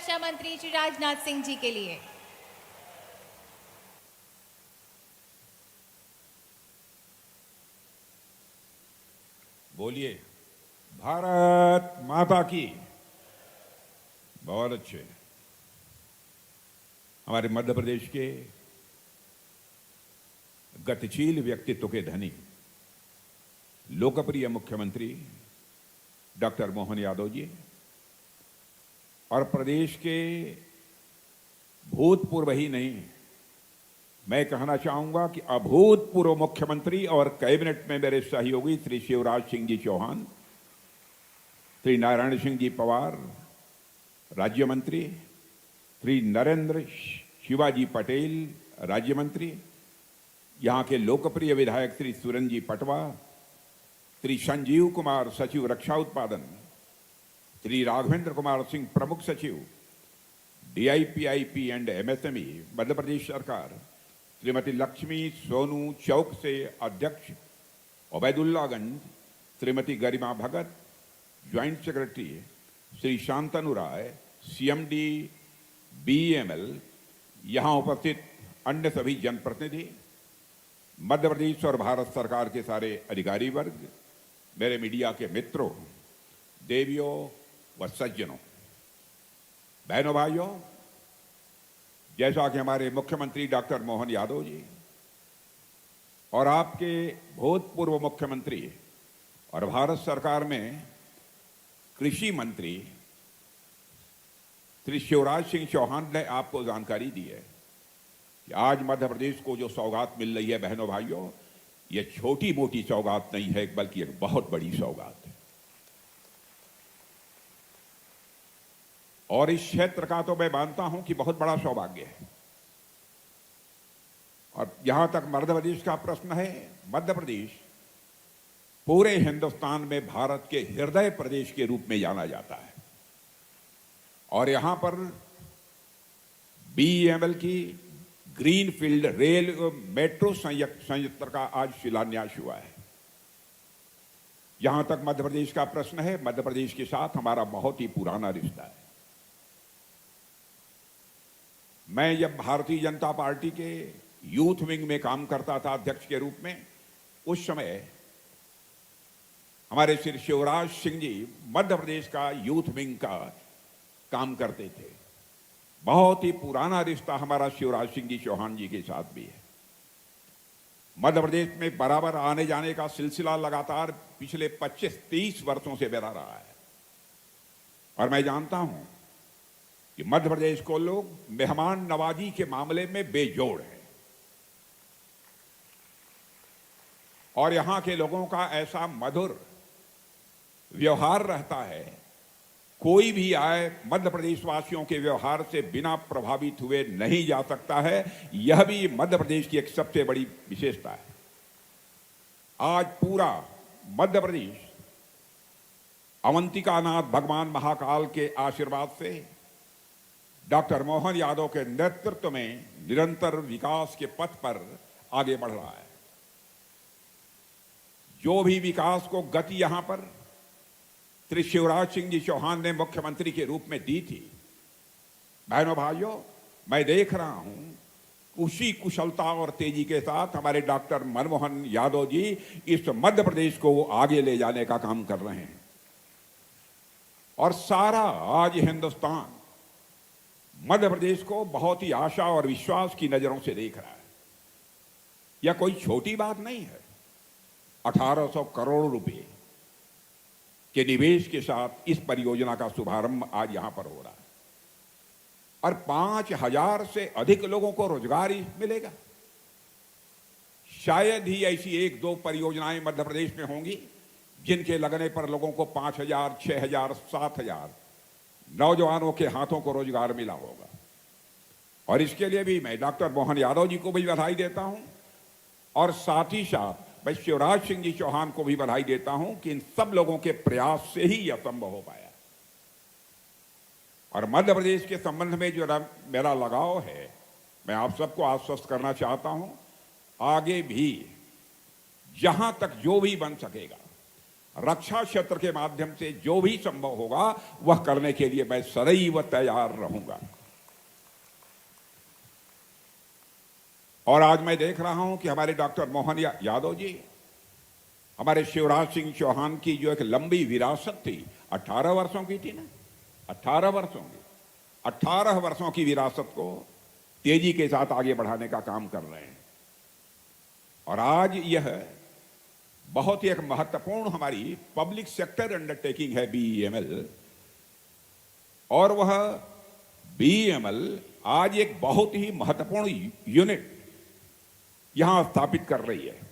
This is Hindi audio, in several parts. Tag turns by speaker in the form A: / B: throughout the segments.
A: रक्षा मंत्री श्री राजनाथ सिंह जी के लिए।
B: बोलिए भारत माता की। बहुत अच्छे। हमारे मध्य प्रदेश के गतिशील व्यक्तित्व के धनी लोकप्रिय मुख्यमंत्री डॉक्टर मोहन यादव जी और प्रदेश के भूतपूर्व ही नहीं, मैं कहना चाहूंगा कि अभूतपूर्व मुख्यमंत्री और कैबिनेट में मेरे सहयोगी श्री शिवराज सिंह जी चौहान, श्री नारायण सिंह जी पवार राज्य मंत्री, श्री नरेंद्र शिवाजी पटेल राज्य मंत्री, यहाँ के लोकप्रिय विधायक श्री सुरेंद्र जी पटवा, श्री संजीव कुमार सचिव रक्षा उत्पादन, श्री राघवेंद्र कुमार सिंह प्रमुख सचिव DIPIP and MSME Madhya Pradesh सरकार, श्रीमती लक्ष्मी सोनू चौक से अध्यक्ष ओबैदुल्लागंज, श्रीमती गरिमा भगत ज्वाइंट सेक्रेटरी, श्री शांतनु राय CMD BEML, यहाँ उपस्थित अन्य सभी जनप्रतिनिधि, मध्य प्रदेश और भारत सरकार के सारे अधिकारी वर्ग, मेरे मीडिया के मित्रों, देवियों व सज्जनों, बहनों भाइयों, जैसा कि हमारे मुख्यमंत्री डॉक्टर मोहन यादव जी और आपके भूतपूर्व मुख्यमंत्री और भारत सरकार में कृषि मंत्री श्री शिवराज सिंह चौहान ने आपको जानकारी दी है कि आज मध्य प्रदेश को जो सौगात मिल रही है, बहनों भाइयों, ये छोटी मोटी सौगात नहीं है, बल्कि एक बहुत बड़ी सौगात है। और इस क्षेत्र का तो मैं मानता हूं कि बहुत बड़ा सौभाग्य है। और यहां तक मध्य प्रदेश का प्रश्न है, मध्य प्रदेश पूरे हिंदुस्तान में भारत के हृदय प्रदेश के रूप में जाना जाता है। और यहां पर BEML की ग्रीनफील्ड रेल मेट्रो संयंत्र का आज शिलान्यास हुआ है। जहां तक मध्य प्रदेश का प्रश्न है, मध्य प्रदेश के साथ हमारा बहुत ही पुराना रिश्ता है। मैं जब भारतीय जनता पार्टी के यूथ विंग में काम करता था अध्यक्ष के रूप में, उस समय हमारे श्री शिवराज सिंह जी मध्य प्रदेश का यूथ विंग का काम करते थे। बहुत ही पुराना रिश्ता हमारा शिवराज सिंह जी चौहान जी के साथ भी है। मध्य प्रदेश में बराबर आने जाने का सिलसिला लगातार पिछले 25-30 वर्षों से बेरा रहा है। और मैं जानता हूं कि मध्य प्रदेश को लोग मेहमान नवाजी के मामले में बेजोड़ हैं। और यहां के लोगों का ऐसा मधुर व्यवहार रहता है, कोई भी आए मध्य प्रदेश वासियों के व्यवहार से बिना प्रभावित हुए नहीं जा सकता है। यह भी मध्य प्रदेश की एक सबसे बड़ी विशेषता है। आज पूरा मध्य प्रदेश अवंतिकानाथ भगवान महाकाल के आशीर्वाद से डॉक्टर मोहन यादव के नेतृत्व में निरंतर विकास के पथ पर आगे बढ़ रहा है। जो भी विकास को गति यहां पर श्री शिवराज सिंह जी चौहान ने मुख्यमंत्री के रूप में दी थी, बहनों भाइयों, मैं देख रहा हूं उसी कुशलता और तेजी के साथ हमारे डॉक्टर मनमोहन यादव जी इस मध्य प्रदेश को आगे ले जाने का काम कर रहे हैं। और सारा आज हिंदुस्तान मध्य प्रदेश को बहुत ही आशा और विश्वास की नजरों से देख रहा है। यह कोई छोटी बात नहीं है। 1800 करोड़ रुपए के निवेश के साथ इस परियोजना का शुभारंभ आज यहां पर हो रहा है और 5000 से अधिक लोगों को रोजगार मिलेगा। शायद ही ऐसी 1-2 परियोजनाएं मध्य प्रदेश में होंगी जिनके लगने पर लोगों को 5000, 6000, 7000 नौजवानों के हाथों को रोजगार मिला होगा। और इसके लिए भी मैं डॉक्टर मोहन यादव जी को भी बधाई देता हूं और साथ ही साथ मैं शिवराज सिंह जी चौहान को भी बधाई देता हूं कि इन सब लोगों के प्रयास से ही यह संभव हो पाया। और मध्य प्रदेश के संबंध में जो मेरा लगाव है, मैं आप सबको आश्वस्त करना चाहता हूं, आगे भी जहां तक जो भी बन सकेगा रक्षा क्षेत्र के माध्यम से जो भी संभव होगा वह करने के लिए मैं सदैव तैयार रहूंगा। और आज मैं देख रहा हूं कि हमारे डॉक्टर मोहन यादव जी, हमारे शिवराज सिंह चौहान की जो एक लंबी विरासत थी, 18 वर्षों की थी ना, 18 वर्षों की, 18 वर्षों की विरासत को तेजी के साथ आगे बढ़ाने का काम कर रहे हैं। और आज यह बहुत ही एक महत्वपूर्ण हमारी पब्लिक सेक्टर अंडरटेकिंग है बीईएमएल, और वह बीईएमएल आज एक बहुत ही महत्वपूर्ण यूनिट यहां स्थापित कर रही है।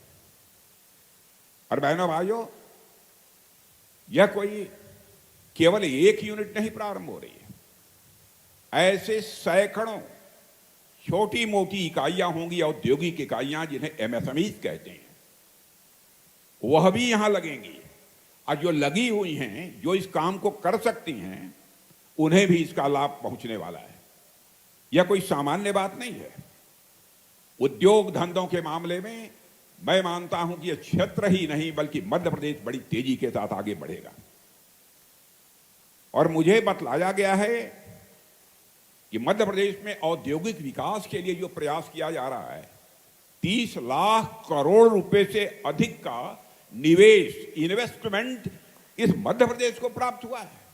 B: और बहनों भाइयों, यह कोई केवल एक यूनिट नहीं प्रारंभ हो रही है, ऐसे सैकड़ों छोटी मोटी इकाइयां होंगी, औद्योगिक इकाइयां जिन्हें एमएसएमई कहते हैं, वह भी यहां लगेंगी। और जो लगी हुई हैं, जो इस काम को कर सकती हैं, उन्हें भी इसका लाभ पहुंचने वाला है। यह कोई सामान्य बात नहीं है। उद्योग धंधों के मामले में मैं मानता हूं कि यह क्षेत्र ही नहीं बल्कि मध्य प्रदेश बड़ी तेजी के साथ आगे बढ़ेगा। और मुझे बतलाया गया है कि मध्य प्रदेश में औद्योगिक विकास के लिए जो प्रयास किया जा रहा है, 30 लाख करोड़ रुपए से अधिक का निवेश, इन्वेस्टमेंट इस मध्य प्रदेश को प्राप्त हुआ है।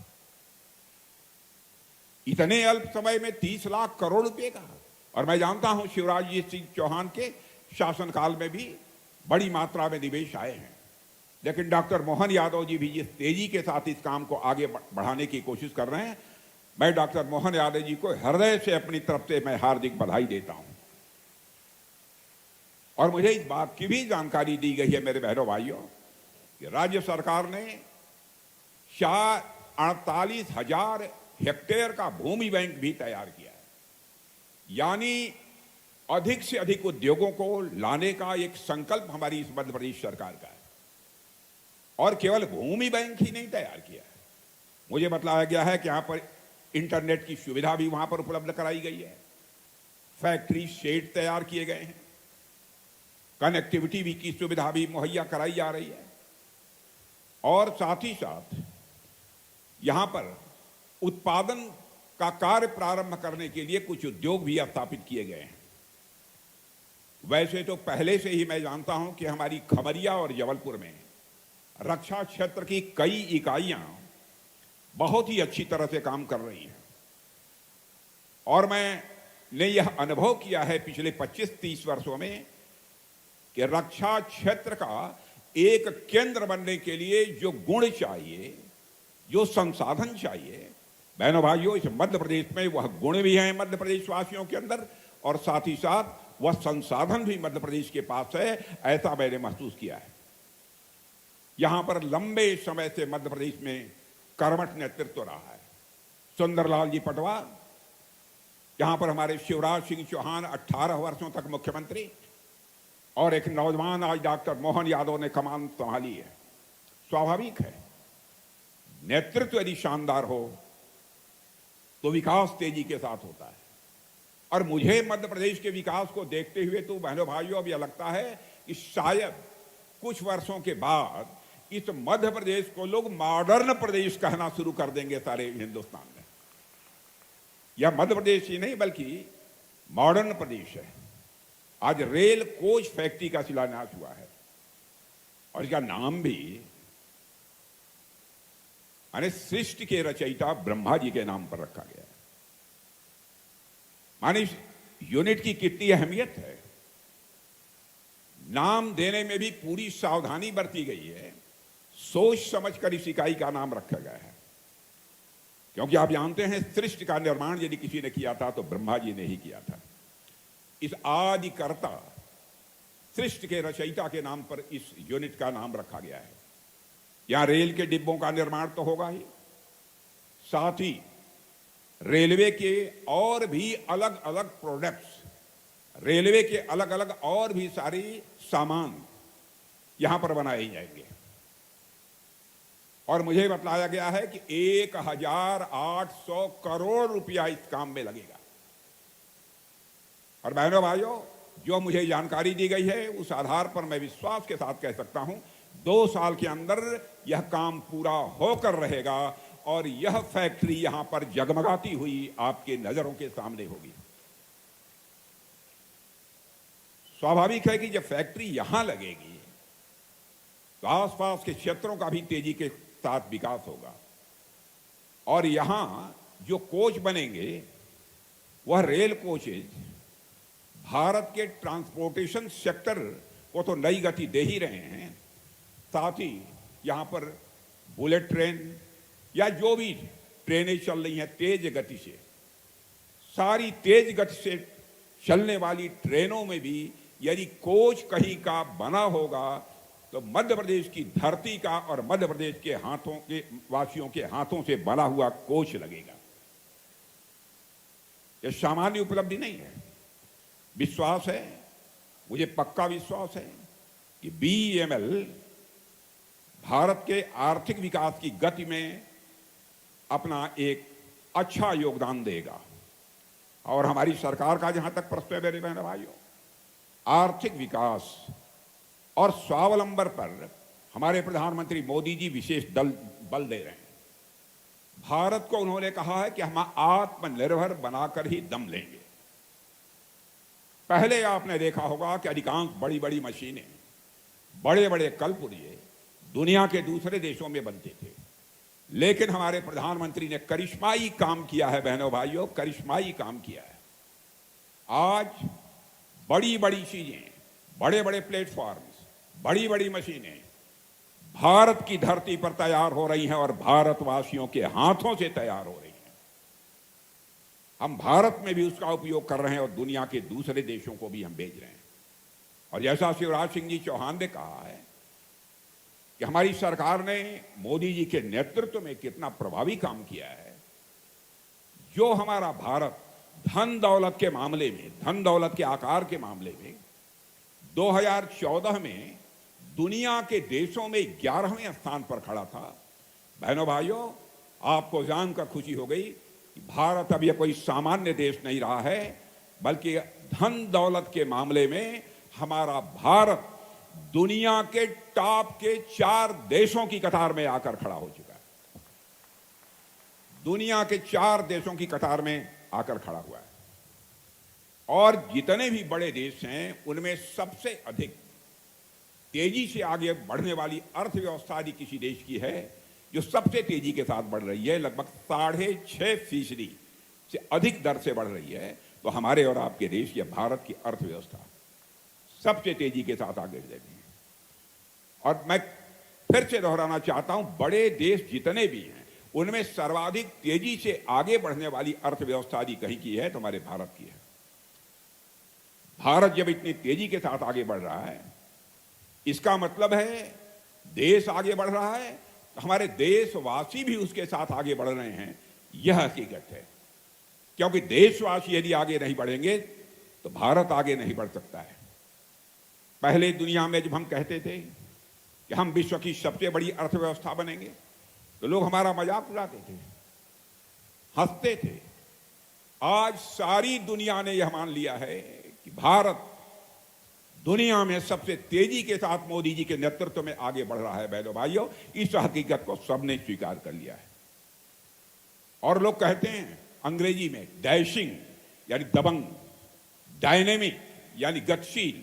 B: इतने अल्प समय में 30 लाख करोड़ रुपए का। और मैं जानता हूं शिवराज जी सिंह चौहान के शासनकाल में भी बड़ी मात्रा में निवेश आए हैं, लेकिन डॉक्टर मोहन यादव जी भी जिस तेजी के साथ इस काम को आगे बढ़ाने की कोशिश कर रहे हैं, मैं डॉक्टर मोहन यादव जी को हृदय से अपनी तरफ से मैं हार्दिक बधाई देता हूं। और मुझे इस बात की भी जानकारी दी गई है मेरे बहनों भाइयों कि राज्य सरकार ने 48,000 हेक्टेयर का भूमि बैंक भी तैयार किया है। यानी अधिक से अधिक उद्योगों को लाने का एक संकल्प हमारी इस मध्य प्रदेश सरकार का है। और केवल भूमि बैंक ही नहीं तैयार किया है, मुझे बताया गया है कि यहां पर इंटरनेट की सुविधा भी वहां पर उपलब्ध कराई गई है, फैक्ट्री शेड तैयार किए गए हैं, कनेक्टिविटी भी की सुविधा भी मुहैया कराई जा रही है। और साथ ही साथ यहां पर उत्पादन का कार्य प्रारंभ करने के लिए कुछ उद्योग भी स्थापित किए गए हैं। वैसे तो पहले से ही मैं जानता हूं कि हमारी खमरिया और जबलपुर में रक्षा क्षेत्र की कई इकाइयां बहुत ही अच्छी तरह से काम कर रही हैं। और मैंने यह अनुभव किया है पिछले 25-30 वर्षों में कि रक्षा क्षेत्र का एक केंद्र बनने के लिए जो गुण चाहिए, जो संसाधन चाहिए, बहनों भाइयों, इस मध्य प्रदेश में वह गुण भी हैं मध्य प्रदेश वासियों के अंदर, और साथ ही साथ वह संसाधन भी मध्य प्रदेश के पास है, ऐसा मैंने महसूस किया है। यहां पर लंबे समय से मध्य प्रदेश में कर्मठ नेतृत्व रहा है। सुंदरलाल जी पटवा, यहां पर हमारे शिवराज सिंह चौहान 18 वर्षों तक मुख्यमंत्री, और एक नौजवान आज डॉक्टर मोहन यादव ने कमान संभाली है। स्वाभाविक है, नेतृत्व यदि शानदार हो तो विकास तेजी के साथ होता है। और मुझे मध्य प्रदेश के विकास को देखते हुए तो बहनों भाइयों अब यह लगता है कि शायद कुछ वर्षों के बाद इस मध्य प्रदेश को लोग मॉडर्न प्रदेश कहना शुरू कर देंगे सारे हिंदुस्तान में। यह मध्य प्रदेश ही नहीं बल्कि मॉडर्न प्रदेश है। आज रेल कोच फैक्ट्री का शिलान्यास हुआ है और इसका नाम भी माने सृष्टि के रचयिता ब्रह्मा जी के नाम पर रखा गया है। माने इस यूनिट की कितनी अहमियत है, नाम देने में भी पूरी सावधानी बरती गई है, सोच समझकर इस इकाई का नाम रखा गया है। क्योंकि आप जानते हैं सृष्टि का निर्माण यदि किसी ने किया था तो ब्रह्मा जी ने ही किया था। इस आदिकर्ता सृष्टि के रचयिता के नाम पर इस यूनिट का नाम रखा गया है। यहां रेल के डिब्बों का निर्माण तो होगा ही, साथ ही रेलवे के और भी अलग अलग प्रोडक्ट्स, रेलवे के अलग अलग और भी सारी सामान यहां पर बनाए जाएंगे। और मुझे बताया गया है कि 1,800 करोड़ रुपया इस काम में लगेगा। और बहनों भाइयों, जो मुझे जानकारी दी गई है उस आधार पर मैं विश्वास के साथ कह सकता हूं 2 साल के अंदर यह काम पूरा होकर रहेगा और यह फैक्ट्री यहां पर जगमगाती हुई आपके नजरों के सामने होगी। स्वाभाविक है कि जब फैक्ट्री यहां लगेगी तो आसपास के क्षेत्रों का भी तेजी के साथ विकास होगा और यहां जो कोच बनेंगे वह रेल कोचेज भारत के ट्रांसपोर्टेशन सेक्टर को तो नई गति दे ही रहे हैं, साथ ही यहां पर बुलेट ट्रेन या जो भी ट्रेनें चल रही हैं तेज गति से, सारी तेज गति से चलने वाली ट्रेनों में भी यदि कोच कहीं का बना होगा तो मध्य प्रदेश की धरती का और मध्य प्रदेश के हाथों के वासियों के हाथों से बना हुआ कोच लगेगा। यह सामान्य उपलब्धि नहीं है। विश्वास है, मुझे पक्का विश्वास है कि बीईएमएल भारत के आर्थिक विकास की गति में अपना एक अच्छा योगदान देगा। और हमारी सरकार का जहां तक प्रश्न है मेरे बहन भाइयों, आर्थिक विकास और स्वावलंबन पर हमारे प्रधानमंत्री मोदी जी विशेष बल दे रहे हैं। भारत को उन्होंने कहा है कि हम आत्मनिर्भर बनाकर ही दम लेंगे। पहले आपने देखा होगा कि अधिकांश बड़ी बड़ी मशीनें, बड़े बड़े कलपुर्जे दुनिया के दूसरे देशों में बनते थे, लेकिन हमारे प्रधानमंत्री ने करिश्माई काम किया है बहनों भाइयों, करिश्माई काम किया है। आज बड़ी बड़ी चीजें, बड़े बड़े प्लेटफॉर्म्स, बड़ी बड़ी मशीनें भारत की धरती पर तैयार हो रही हैं और भारतवासियों के हाथों से तैयार हो रही हैं। हम भारत में भी उसका उपयोग कर रहे हैं और दुनिया के दूसरे देशों को भी हम भेज रहे हैं। और जैसा शिवराज सिंह जी चौहान ने कहा है कि हमारी सरकार ने मोदी जी के नेतृत्व में कितना प्रभावी काम किया है। जो हमारा भारत धन दौलत के मामले में, धन दौलत के आकार के मामले में 2014 में दुनिया के देशों में 11वें स्थान पर खड़ा था, बहनों भाइयों आपको जानकर खुशी हो गई कि भारत अब यह कोई सामान्य देश नहीं रहा है, बल्कि धन दौलत के मामले में हमारा भारत दुनिया के टॉप के 4 देशों की कतार में आकर खड़ा हो चुका है। दुनिया के 4 देशों की कतार में आकर खड़ा हुआ है। और जितने भी बड़े देश हैं उनमें सबसे अधिक तेजी से आगे बढ़ने वाली अर्थव्यवस्था यदि किसी देश की है जो सबसे तेजी के साथ बढ़ रही है, लगभग 6.5% से अधिक दर से बढ़ रही है, तो हमारे और आपके देश या भारत की अर्थव्यवस्था सबसे तेजी के साथ आगे बढ़ रही है। और मैं फिर से दोहराना चाहता हूं, बड़े देश जितने भी हैं उनमें सर्वाधिक तेजी से आगे बढ़ने वाली अर्थव्यवस्था यदि कहीं की है तो हमारे भारत की है। भारत जब इतनी तेजी के साथ आगे बढ़ रहा है, इसका मतलब है देश आगे बढ़ रहा है, तो हमारे देशवासी भी उसके साथ आगे बढ़ रहे हैं। यह हकीकत है, क्योंकि देशवासी यदि आगे नहीं बढ़ेंगे तो भारत आगे नहीं बढ़ सकता है। पहले दुनिया में जब हम कहते थे कि हम विश्व की सबसे बड़ी अर्थव्यवस्था बनेंगे तो लोग हमारा मजाक उड़ाते थे, हंसते थे। आज सारी दुनिया ने यह मान लिया है कि भारत दुनिया में सबसे तेजी के साथ मोदी जी के नेतृत्व में आगे बढ़ रहा है। बहनों भाइयों, इस हकीकत को सबने स्वीकार कर लिया है। और लोग कहते हैं अंग्रेजी में डैशिंग यानी दबंग, डायनेमिक यानी गतिशील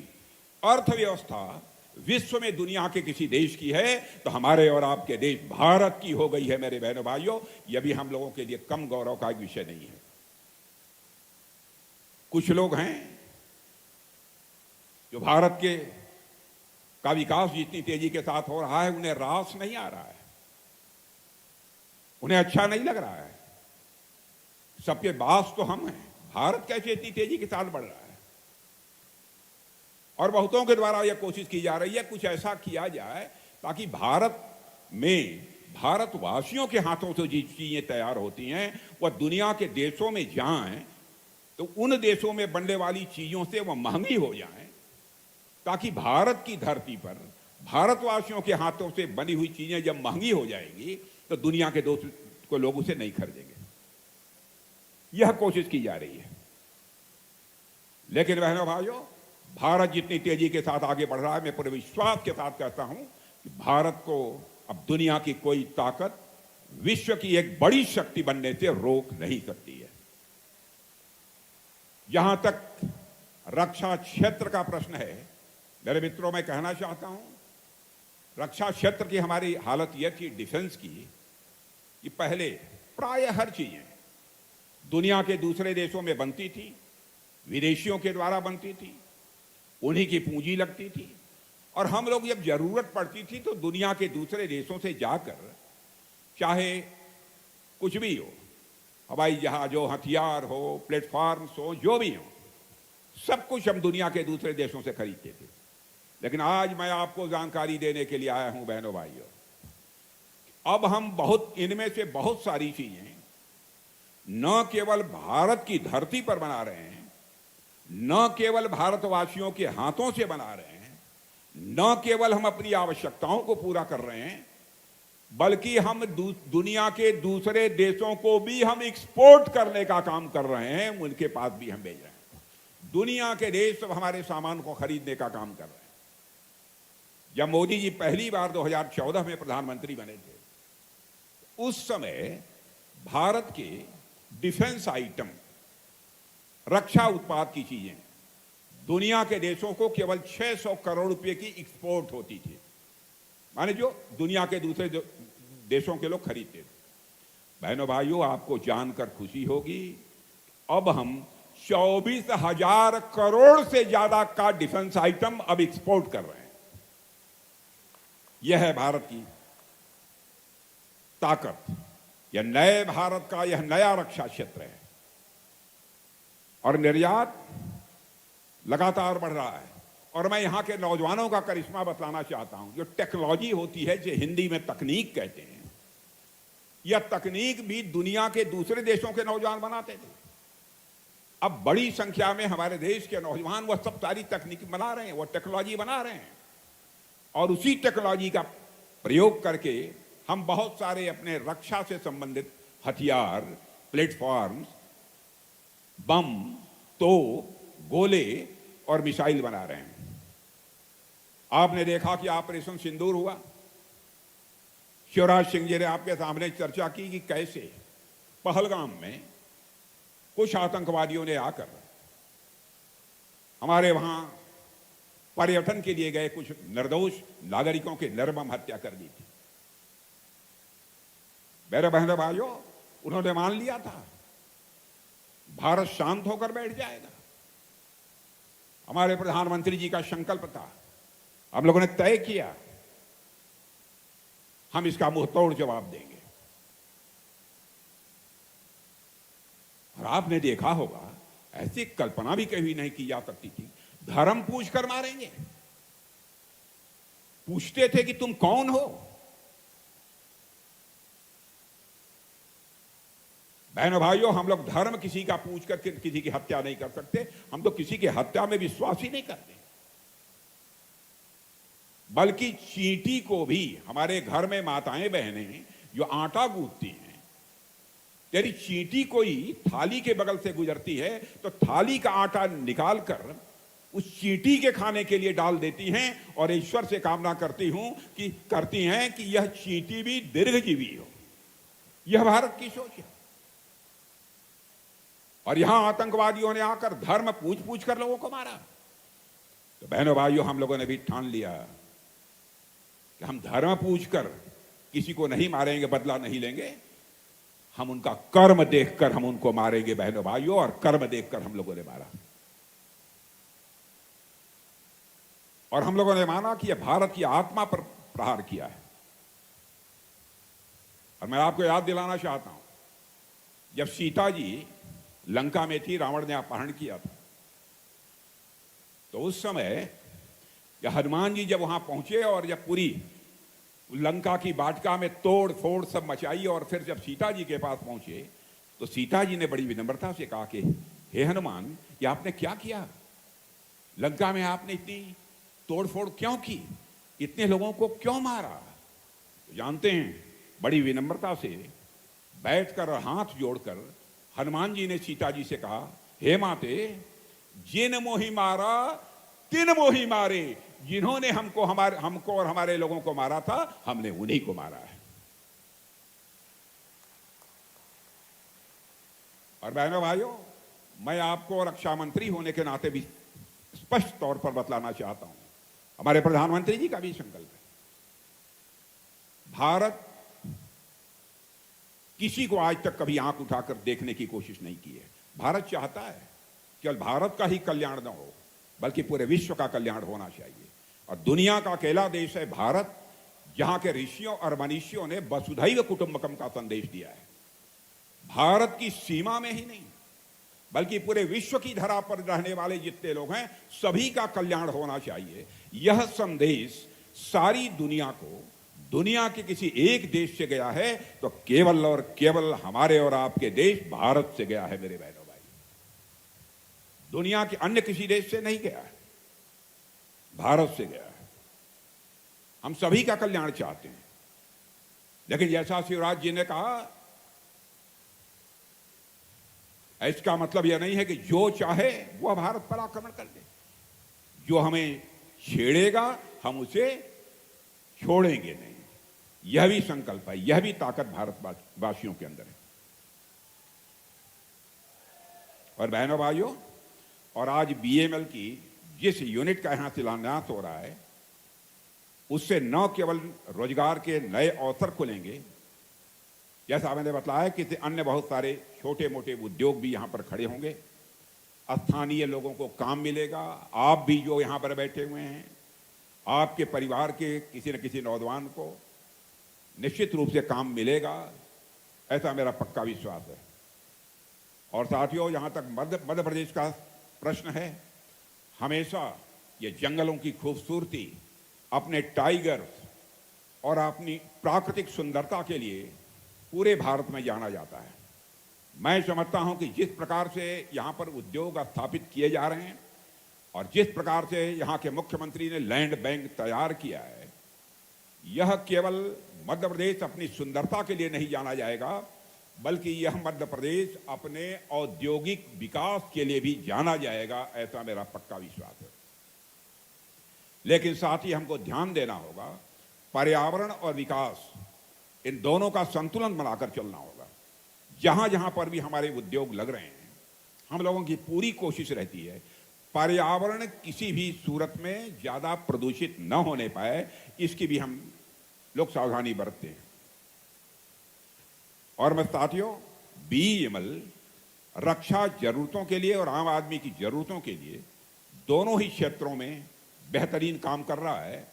B: अर्थव्यवस्था विश्व में दुनिया के किसी देश की है तो हमारे और आपके देश भारत की हो गई है। मेरे बहनों भाइयों, यह भी हम लोगों के लिए कम गौरव का एक विषय नहीं है। कुछ लोग हैं जो भारत के का विकास जितनी तेजी के साथ हो रहा है उन्हें रास नहीं आ रहा है, उन्हें अच्छा नहीं लग रहा है। सबके बास तो हम हैं, भारत कैसे इतनी तेजी के साथ बढ़ रहा है। और बहुतों के द्वारा यह कोशिश की जा रही है कुछ ऐसा किया जाए ताकि भारत में भारतवासियों के हाथों से जो चीजें तैयार होती हैं वह दुनिया के देशों में जाएं तो उन देशों में बनने वाली चीजों से वह महंगी हो जाएं, ताकि भारत की धरती पर भारतवासियों के हाथों से बनी हुई चीजें जब महंगी हो जाएंगी तो दुनिया के दोस्त को लोग उसे नहीं खरीदेंगे। यह कोशिश की जा रही है। लेकिन बहनों भाइयों, भारत जितनी तेजी के साथ आगे बढ़ रहा है, मैं पूरे विश्वास के साथ कहता हूं कि भारत को अब दुनिया की कोई ताकत विश्व की एक बड़ी शक्ति बनने से रोक नहीं सकती है। जहां तक रक्षा क्षेत्र का प्रश्न है, मेरे मित्रों, मैं कहना चाहता हूं, रक्षा क्षेत्र की हमारी हालत यह थी डिफेंस की कि पहले प्राय हर चीजें दुनिया के दूसरे देशों में बनती थी, विदेशियों के द्वारा बनती थी, उन्हीं की पूंजी लगती थी, और हम लोग जब जरूरत पड़ती थी तो दुनिया के दूसरे देशों से जाकर, चाहे कुछ भी हो, हवाई जहाज हो, हथियार हो, प्लेटफॉर्म्स हो, जो भी हो, सब कुछ हम दुनिया के दूसरे देशों से खरीदते थे। लेकिन आज मैं आपको जानकारी देने के लिए आया हूं बहनों भाइयों, अब हम इनमें से बहुत सारी चीजें न केवल भारत की धरती पर बना रहे हैं, न केवल भारतवासियों के हाथों से बना रहे हैं, न केवल हम अपनी आवश्यकताओं को पूरा कर रहे हैं, बल्कि हम दुनिया के दूसरे देशों को भी हम एक्सपोर्ट करने का काम कर रहे हैं, उनके पास भी हम भेज रहे हैं। दुनिया के देश सब हमारे सामान को खरीदने का काम कर रहे हैं। जब मोदी जी पहली बार 2014 में प्रधानमंत्री बने थे, उस समय भारत के डिफेंस आइटम, रक्षा उत्पाद की चीजें दुनिया के देशों को केवल 600 करोड़ रुपए की एक्सपोर्ट होती थी, माने जो दुनिया के दूसरे देशों के लोग खरीदते थे। बहनों भाइयों, आपको जानकर खुशी होगी, अब हम 24,000 करोड़ से ज्यादा का डिफेंस आइटम अब एक्सपोर्ट कर रहे हैं। यह है भारत की ताकत, यह नए भारत का यह नया रक्षा क्षेत्र है। और निर्यात लगातार बढ़ रहा है। और मैं यहां के नौजवानों का करिश्मा बतलाना चाहता हूं। जो टेक्नोलॉजी होती है, जो हिंदी में तकनीक कहते हैं, यह तकनीक भी दुनिया के दूसरे देशों के नौजवान बनाते थे। अब बड़ी संख्या में हमारे देश के नौजवान वह सब सारी तकनीक बना रहे हैं, वह टेक्नोलॉजी बना रहे हैं, और उसी टेक्नोलॉजी का प्रयोग करके हम बहुत सारे अपने रक्षा से संबंधित हथियार, प्लेटफॉर्म्स, बम, तोप, गोले और मिसाइल बना रहे हैं। आपने देखा कि ऑपरेशन सिंदूर हुआ। शिवराज सिंह जी ने आपके सामने चर्चा की कि कैसे पहलगाम में कुछ आतंकवादियों ने आकर हमारे वहां पर्यटन के लिए गए कुछ निर्दोष नागरिकों की निर्मम हत्या कर दी थी। मेरे बहनों भाइयों, उन्होंने मान लिया था भारत शांत होकर बैठ जाएगा। हमारे प्रधानमंत्री जी का संकल्प था, हम लोगों ने तय किया हम इसका मुंहतोड़ जवाब देंगे। और आपने देखा होगा, ऐसी कल्पना भी कभी नहीं की जा सकती थी, धर्म पूछ कर मारेंगे। पूछते थे कि तुम कौन हो। बहनों भाइयों, हम लोग धर्म किसी का पूछ कर किसी की हत्या नहीं कर सकते। हम तो किसी की हत्या में विश्वास ही नहीं करते। बल्कि चींटी को भी, हमारे घर में माताएं बहनें जो आटा गूंथती हैं, यदि चींटी कोई थाली के बगल से गुजरती है तो थाली का आटा निकालकर उस चींटी के खाने के लिए डाल देती हैं, और ईश्वर से कामना करती हैं कि यह चींटी भी दीर्घजीवी हो। यह भारत की सोच है। और यहां आतंकवादियों ने आकर धर्म पूछ पूछ कर लोगों को मारा। तो बहनों भाइयों, हम लोगों ने भी ठान लिया कि हम धर्म पूछकर किसी को नहीं मारेंगे, बदला नहीं लेंगे। हम उनका कर्म देखकर हम उनको मारेंगे बहनों भाइयों, और कर्म देखकर हम लोगों ने मारा। और हम लोगों ने माना कि यह भारत की आत्मा पर प्रहार किया है। और मैं आपको याद दिलाना चाहता हूं, जब सीता जी लंका में थी, रावण ने अपहरण किया था, तो उस समय हनुमान जी जब वहां पहुंचे और जब पूरी लंका की वाटिका में तोड़ फोड़ सब मचाई, और फिर जब सीता जी के पास पहुंचे तो सीता जी ने बड़ी विनम्रता से कहा कि हे हनुमान, ये आपने क्या किया? लंका में आपने इतनी तोड़ फोड़ क्यों की? इतने लोगों को क्यों मारा? तो जानते हैं, बड़ी विनम्रता से बैठकर और हाथ जोड़कर हनुमान जी ने सीता जी से कहा, हे माते, जिन मोहि मारा तिन मोहि मारे, जिन्होंने हमको और हमारे लोगों को मारा था, हमने उन्हीं को मारा है। और बहनों भाइयों, मैं आपको रक्षा मंत्री होने के नाते भी स्पष्ट तौर पर बतलाना चाहता हूं, हमारे प्रधानमंत्री जी का भी संकल्प है। भारत किसी को आज तक कभी आंख उठाकर देखने की कोशिश नहीं की है। भारत चाहता है केवल भारत का ही कल्याण न हो, बल्कि पूरे विश्व का कल्याण होना चाहिए। और दुनिया का अकेला देश है भारत, जहां के ऋषियों और मनीषियों ने वसुधैव कुटुंबकम का संदेश दिया है। भारत की सीमा में ही नहीं, बल्कि पूरे विश्व की धरा पर रहने वाले जितने लोग हैं, सभी का कल्याण होना चाहिए। यह संदेश सारी दुनिया को, दुनिया के किसी एक देश से गया है तो केवल और केवल हमारे और आपके देश भारत से गया है। मेरे बहनों भाई, दुनिया के अन्य किसी देश से नहीं गया है, भारत से गया है। हम सभी का कल्याण चाहते हैं, लेकिन जैसा शिवराज जी ने कहा, इसका मतलब यह नहीं है कि जो चाहे वह भारत पर आक्रमण कर दे। जो हमें छेड़ेगा हम उसे छोड़ेंगे नहीं। यह भी संकल्प है, यह भी ताकत भारतवासियों के अंदर है। और बहनों भाइयों, और आज बीएमएल की जिस यूनिट का यहां शिलान्यास हो रहा है, उससे न केवल रोजगार के नए अवसर खुलेंगे, जैसा मैंने बताया कि अन्य बहुत सारे छोटे मोटे उद्योग भी यहां पर खड़े होंगे, स्थानीय लोगों को काम मिलेगा। आप भी जो यहां पर बैठे हुए हैं, आपके परिवार के किसी न किसी नौजवान को निश्चित रूप से काम मिलेगा, ऐसा मेरा पक्का विश्वास है। और साथियों, जहां तक मध्य प्रदेश का प्रश्न है, हमेशा ये जंगलों की खूबसूरती, अपने टाइगर्स और अपनी प्राकृतिक सुंदरता के लिए पूरे भारत में जाना जाता है। मैं समझता हूं कि जिस प्रकार से यहां पर उद्योग स्थापित किए जा रहे हैं और जिस प्रकार से यहां के मुख्यमंत्री ने लैंड बैंक तैयार किया है, यह केवल मध्य प्रदेश अपनी सुंदरता के लिए नहीं जाना जाएगा, बल्कि यह मध्य प्रदेश अपने औद्योगिक विकास के लिए भी जाना जाएगा, ऐसा मेरा पक्का विश्वास है। लेकिन साथ ही हमको ध्यान देना होगा, पर्यावरण और विकास, इन दोनों का संतुलन बनाकर चलना होगा। जहां जहां पर भी हमारे उद्योग लग रहे हैं, हम लोगों की पूरी कोशिश रहती है पर्यावरण किसी भी सूरत में ज्यादा प्रदूषित न होने पाए, इसकी भी हम लोग सावधानी बरतते हैं। और मैं साथियों, बीएमएल रक्षा जरूरतों के लिए और आम आदमी की जरूरतों के लिए दोनों ही क्षेत्रों में बेहतरीन काम कर रहा है।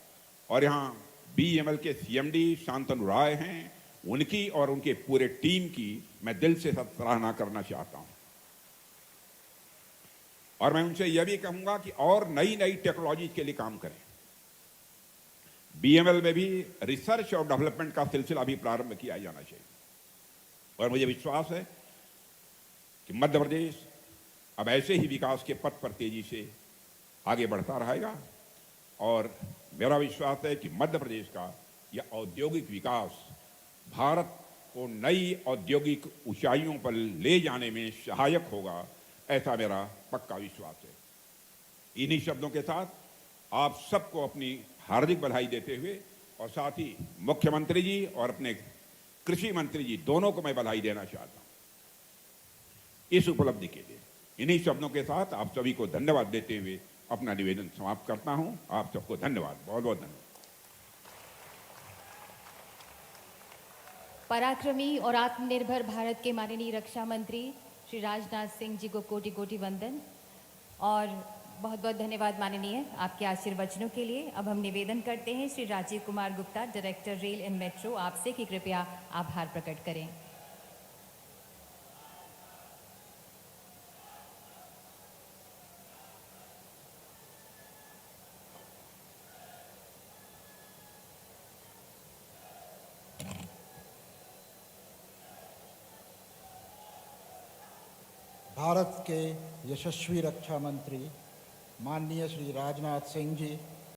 B: और यहां बीएमएल के सीएमडी शांतनु राय हैं, उनकी और उनके पूरे टीम की मैं दिल से सराहना करना चाहता हूं। और मैं उनसे यह भी कहूंगा कि और नई नई टेक्नोलॉजी के लिए काम करें। बीएमएल में भी रिसर्च और डेवलपमेंट का सिलसिला भी प्रारंभ किया जाना चाहिए। और मुझे विश्वास है कि मध्य प्रदेश अब ऐसे ही विकास के पथ पर तेजी से आगे बढ़ता रहेगा। और मेरा विश्वास है कि मध्य प्रदेश का यह औद्योगिक विकास भारत को नई औद्योगिक ऊंचाइयों पर ले जाने में सहायक होगा, ऐसा मेरा पक्का विश्वास है। इन्हीं शब्दों के साथ आप सबको अपनी हार्दिक बधाई देते हुए, और साथ ही मुख्यमंत्री जी और अपने कृषि मंत्री जी दोनों को मैं बधाई देना चाहता हूं इस उपलब्धि के लिए। इन्हीं शब्दों के साथ आप सभी को धन्यवाद देते हुए अपना निवेदन समाप्त करता हूं। आप सबको धन्यवाद, बहुत बहुत धन्यवाद।
A: पराक्रमी और आत्मनिर्भर भारत के माननीय रक्षा मंत्री श्री राजनाथ सिंह जी को कोटि कोटि वंदन और बहुत बहुत धन्यवाद माननीय आपके आशीर्वचनों के लिए। अब हम निवेदन करते हैं Shri Rajeev Kumar Gupta, director rail and metro, आपसे कि कृपया आभार प्रकट करें।
C: भारत के यशस्वी रक्षा मंत्री माननीय श्री राजनाथ सिंह जी,